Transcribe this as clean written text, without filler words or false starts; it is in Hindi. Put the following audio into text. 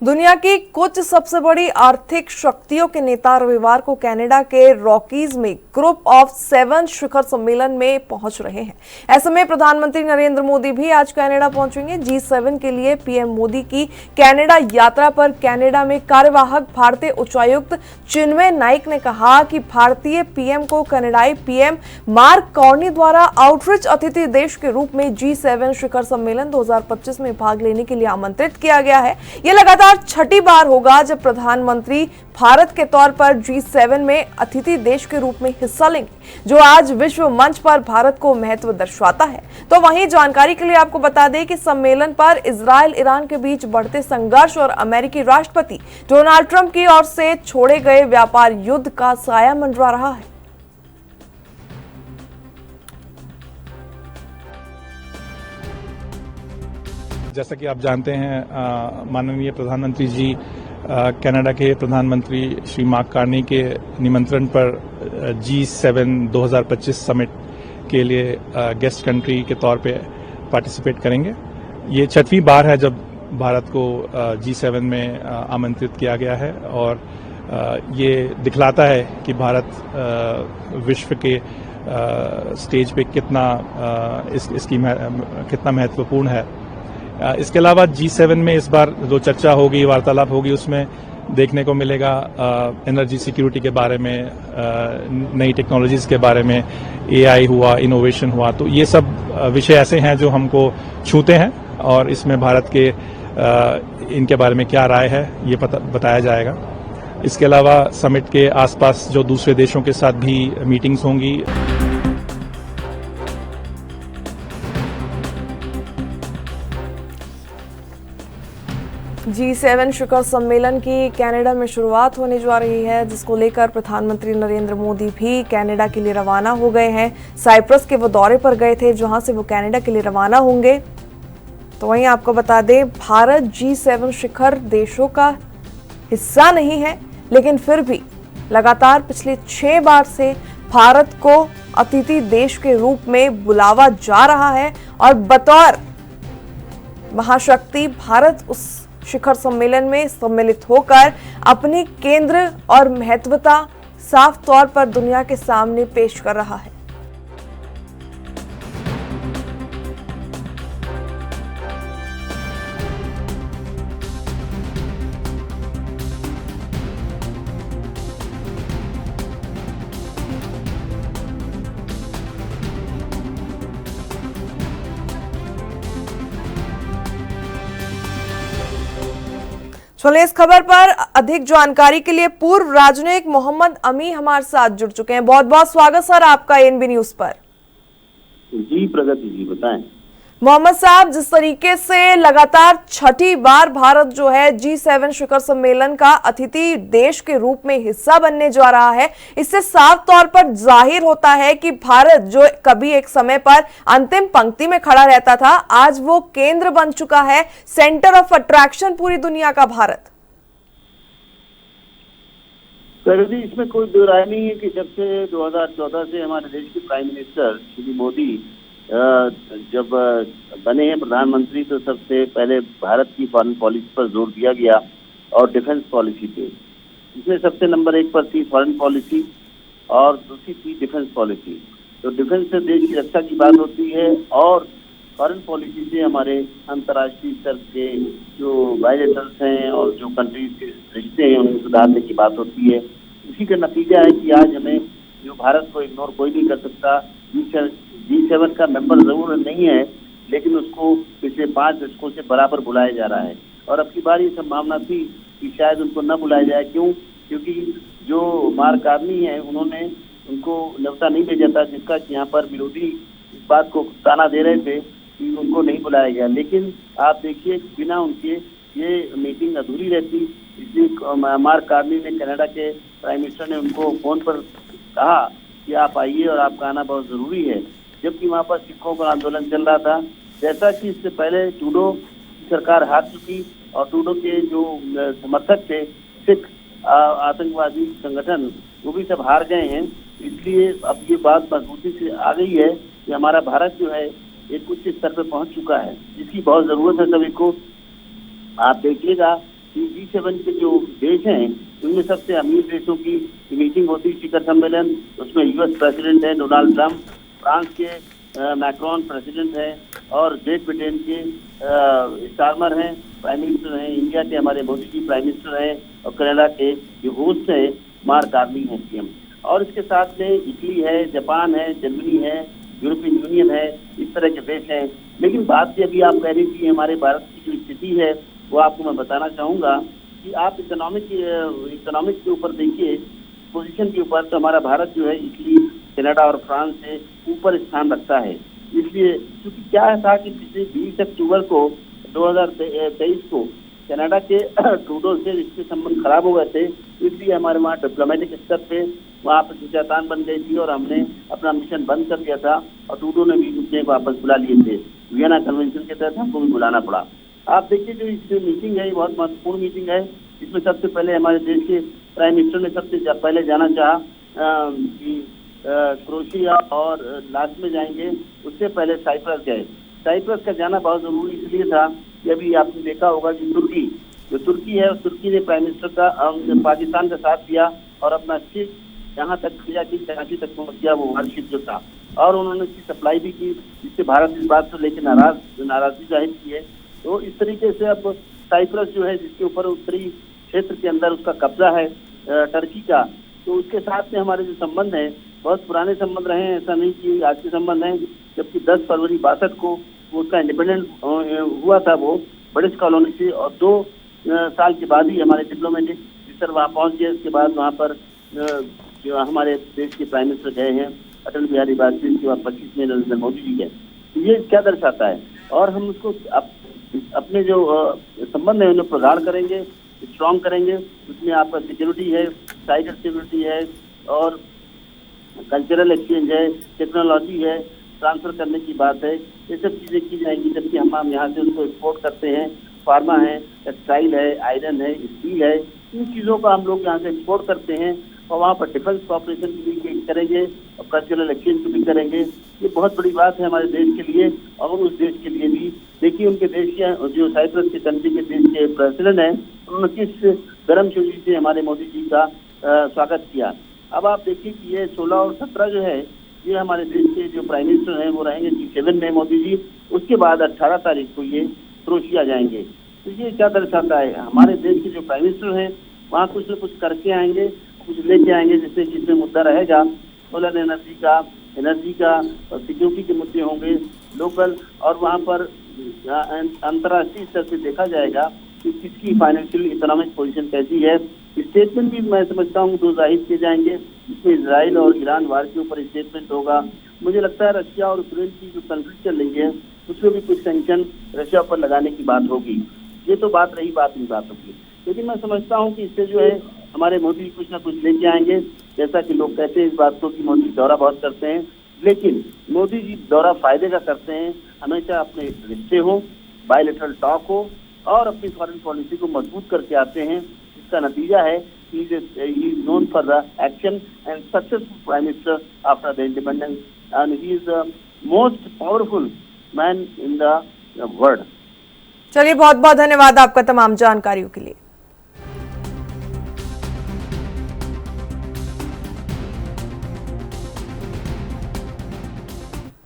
दुनिया की कुछ सबसे बड़ी आर्थिक शक्तियों के नेता रविवार को कनाडा के रॉकीज में ग्रुप ऑफ 7 शिखर सम्मेलन में पहुंच रहे हैं। ऐसे में प्रधानमंत्री नरेंद्र मोदी भी आज कनाडा पहुंचेंगे। G7 के लिए पीएम मोदी की कनाडा यात्रा पर कनाडा में कार्यवाहक भारतीय उच्चायुक्त चिन्मय नाइक ने कहा कि भारतीय पीएम को कनाडाई पीएम मार्क कार्नी द्वारा आउटरीच अतिथि देश के रूप में G7 शिखर सम्मेलन 2025 में भाग लेने के लिए आमंत्रित किया गया है। यह लगातार छठी बार होगा जब प्रधानमंत्री भारत के तौर पर G7 में अतिथि देश के रूप में हिस्सा लेंगे, जो आज विश्व मंच पर भारत को महत्व दर्शाता है। तो वहीं जानकारी के लिए आपको बता दें कि सम्मेलन पर इजराइल ईरान के बीच बढ़ते संघर्ष और अमेरिकी राष्ट्रपति डोनाल्ड ट्रंप की ओर से छोड़े गए व्यापार युद्ध का साया मंडरा रहा है। जैसा कि आप जानते हैं, माननीय प्रधानमंत्री जी कनाडा के प्रधानमंत्री श्री मार्क कार्नी के निमंत्रण पर G7 2025 समिट के लिए गेस्ट कंट्री के तौर पे पार्टिसिपेट करेंगे। ये छठवीं बार है जब भारत को G7 में आमंत्रित किया गया है और ये दिखलाता है कि भारत विश्व के स्टेज पे कितना कितना महत्वपूर्ण है। इसके अलावा G7 में इस बार जो चर्चा होगी, वार्तालाप होगी, उसमें देखने को मिलेगा एनर्जी सिक्योरिटी के बारे में, नई टेक्नोलॉजीज के बारे में, AI हुआ, इनोवेशन हुआ। तो ये सब विषय ऐसे हैं जो हमको छूते हैं और इसमें भारत के इनके बारे में क्या राय है ये बताया जाएगा। इसके अलावा समिट के आसपास जो दूसरे देशों के साथ भी मीटिंग्स होंगी। G7 शिखर सम्मेलन की कनाडा में शुरुआत होने जा रही है, जिसको लेकर प्रधानमंत्री नरेंद्र मोदी भी कनाडा के लिए रवाना हो गए हैं। साइप्रस के वो दौरे पर गए थे, जहां से वो कनाडा के लिए रवाना होंगे। तो वहीं आपको बता दें, भारत G7 शिखर देशों का हिस्सा नहीं है, लेकिन फिर भी लगातार पिछले 6 बार से भारत को अतिथि देश के रूप में बुलावा जा रहा है और बतौर महाशक्ति भारत उस शिखर सम्मेलन में सम्मिलित होकर अपनी केंद्र और महत्वता साफ तौर पर दुनिया के सामने पेश कर रहा है। चलिए इस खबर पर अधिक जानकारी के लिए पूर्व राजनयिक मोहम्मद अमी हमारे साथ जुड़ चुके हैं। बहुत बहुत स्वागत सर आपका एनबी न्यूज पर। जी प्रगति जी, बताएं। मोहम्मद साहब, जिस तरीके से लगातार छठी बार भारत जो है G7 शिखर सम्मेलन का अतिथि देश के रूप में हिस्सा बनने जा रहा है, इससे साफ तौर पर जाहिर होता है कि भारत जो कभी एक समय पर अंतिम पंक्ति में खड़ा रहता था, आज वो केंद्र बन चुका है, सेंटर ऑफ अट्रैक्शन पूरी दुनिया का भारत। प्रगति, इसमें कोई दो राय नहीं है कि जब से 2014 से हमारे देश के प्राइम मिनिस्टर श्री मोदी जब बने हैं प्रधानमंत्री, तो सबसे पहले भारत की फॉरेन पॉलिसी पर जोर दिया गया और डिफेंस पॉलिसी पे। इसमें सबसे नंबर 1 पर थी फॉरेन पॉलिसी और दूसरी थी डिफेंस पॉलिसी। तो डिफेंस से देश की रक्षा की बात होती है और फॉरेन पॉलिसी से हमारे अंतर्राष्ट्रीय स्तर के जो बायलेटरल्स हैं और जो कंट्रीज के रिश्ते हैं उन्हें सुधारने की बात होती है। इसी का नतीजा है कि आज हमें जो भारत को इग्नोर कोई नहीं कर सकता। G7 का मेंबर जरूर नहीं है, लेकिन उसको पिछले 5 दशकों से बराबर बुलाया जा रहा है और अब की बार ये संभावना थी कि शायद उनको न बुलाया जाए। क्यों? क्योंकि जो मार्क कार्नी है उन्होंने उनको न्योता नहीं भेजा था, जिसका कि यहाँ पर विरोधी इस बात को ताना दे रहे थे कि उनको नहीं बुलाया गया। लेकिन आप देखिए, बिना उनके ये मीटिंग अधूरी रहती। इसलिए मार्क कार्नी ने, कनाडा के प्राइम मिनिस्टर ने उनको फोन पर कहा कि आप आइए और आपका आना बहुत जरूरी है, जबकि वहाँ पर सिखों का आंदोलन चल रहा था। जैसा कि इससे पहले ट्रूडो की सरकार हार चुकी और ट्रूडो के जो समर्थक थे, सिख आतंकवादी संगठन, वो भी सब हार गए हैं। इसलिए अब ये बात मजबूती से आ गई है कि हमारा भारत जो है एक उच्च स्तर पर पहुंच चुका है, जिसकी बहुत जरूरत है सभी को। आप देखिएगा G7 के जो देश हैं उनमें सबसे अमीर देशों की मीटिंग होती है, शिखर सम्मेलन। उसमें यूएस प्रेसिडेंट है डोनाल्ड ट्रंप, फ्रांस के मैक्रोन प्रेसिडेंट है, और ग्रेट ब्रिटेन के स्टारमर हैं, प्राइम मिनिस्टर हैं, इंडिया के हमारे मोदी जी प्राइम मिनिस्टर हैं, और कनाडा के जो होस्ट हैं मार्क कार्नी हैं सीएम। और इसके साथ में इटली है, जापान है, जर्मनी है, यूरोपियन यूनियन है, इस तरह के देश हैं। लेकिन बात ये अभी आप कह रही थी हमारे भारत की जो स्थिति है वो आपको मैं बताना चाहूँगा कि आप इकोनॉमिक के ऊपर देखिए, पोजीशन के ऊपर, तो हमारा भारत जो है इटली, कनाडा और फ्रांस से ऊपर स्थान रखता है। इसलिए क्योंकि क्या था कि पिछले 20 अक्टूबर को 2023 को कनाडा के ट्रूडो से इसके संबंध खराब हो गए थे, इसलिए हमारे वहाँ डिप्लोमेटिक स्तर पे वहाँ पर खींचातान बन गई थी और हमने अपना मिशन बंद कर दिया था, और ट्रूडो ने भी मुझे वापस बुला लिए थे। वियना कन्वेंशन के तहत हमको भी बुलाना पड़ा। आप देखिए जो इस मीटिंग है बहुत महत्वपूर्ण मीटिंग है। इसमें सबसे पहले हमारे देश के प्राइम मिनिस्टर ने सबसे पहले जाना चाहा कि क्रोएशिया, और लास्ट में जाएंगे, उससे पहले साइप्रस गए। साइप्रस का जाना बहुत जरूरी इसलिए था कि अभी आपने देखा होगा कि तुर्की है, तुर्की ने प्राइम मिनिस्टर का पाकिस्तान का साथ दिया और अपना शिप यहाँ तक भेजा कि कराची तक पहुँच गया वो वारशिप जो था, और उन्होंने उसकी सप्लाई भी की, जिससे भारत इस बात को लेकर नाराजगी जाहिर की है। तो इस तरीके से अब साइप्रस जो है, जिसके ऊपर उत्तरी क्षेत्र के अंदर उसका कब्जा है टर्की का, तो उसके साथ में हमारे जो संबंध हैं बहुत पुराने संबंध रहे हैं, ऐसा नहीं कि आज के संबंध हैं। जबकि 10 फरवरी 62 को उसका इंडिपेंडेंट हुआ था वो ब्रिटिश कॉलोनी से, और 2 साल के बाद ही हमारे डिप्लोमेटिक मिनिस्टर वहाँ पहुँच गए। उसके बाद वहाँ पर जो हमारे देश के प्राइम मिनिस्टर गए हैं अटल बिहारी वाजपेयी, के बाद 25 में नरेंद्र मोदी जी गए। तो ये क्या दर्शाता है, और हम उसको अपने जो संबंध है उन्हें प्रगाढ़ करेंगे, स्ट्रॉन्ग करेंगे। उसमें आपका सिक्योरिटी है, साइबर सिक्योरिटी है, और कल्चरल एक्सचेंज है, टेक्नोलॉजी है, ट्रांसफर करने की बात है, ये सब चीज़ें की जाएंगी। जबकि हम यहाँ से उनको एक्सपोर्ट करते हैं, फार्मा है, टेक्सटाइल है, आयरन है, स्टील है, इन चीज़ों का हम लोग यहाँ से एक्सपोर्ट करते हैं, और वहाँ पर डिफेंस कॉपरेशन की भी करेंगे और कल्चरल एक्सचेंज की भी करेंगे। ये बहुत बड़ी बात है हमारे देश के लिए और उस देश के लिए भी। देखिए उनके देश के जो साइप्रस के कंट्री के देश के प्रेसिडेंट हैं, उन्होंने किस गर्मजोशी से हमारे मोदी जी का स्वागत किया। अब आप देखिए कि ये 16 और 17 जो है, ये हमारे देश के जो प्राइम मिनिस्टर हैं वो रहेंगे G7 में मोदी जी। उसके बाद 18 तारीख को ये क्रोएशिया जाएंगे। तो ये क्या दर्शाता है, हमारे देश के जो प्राइम मिनिस्टर हैं वहाँ कुछ न कुछ करके आएंगे, कुछ लेके आएंगे, जिससे कि इसमें मुद्दा रहेगा सोलर एनर्जी का और सिक्योरिटी के मुद्दे होंगे लोकल, और वहाँ पर अंतर्राष्ट्रीय स्तर पे देखा जाएगा कि किसकी फाइनेंशियल इकोनॉमिक पोजीशन कैसी है। स्टेटमेंट भी मैं समझता हूँ 2 जाहिर किए जाएंगे, इसमें इजराइल और ईरान वार के ऊपर स्टेटमेंट होगा। मुझे लगता है रशिया और यूक्रेन की जो कॉन्फ्लिक्ट चल रही है उसमें भी कुछ सैंक्शन रशिया पर लगाने की बात होगी। ये तो बात रही बात नहीं बातों की, लेकिन मैं समझता हूँ कि इससे जो है हमारे मोदी कुछ ना कुछ लेके आएंगे। जैसा कि लोग कहते हैं इस बात को कि मोदी दौरा बहुत करते हैं, लेकिन मोदी जी दौरा फायदे का करते हैं। हमेशा अपने रिश्ते हो, बायलैटरल टॉक हो, और अपनी फॉरेन पॉलिसी को मजबूत करके आते हैं। इसका नतीजा है कि he is known for the action and successful prime minister after the independence, and he is the most powerful man in the world. चलिए, बहुत बहुत धन्यवाद आपका तमाम जानकारियों के लिए।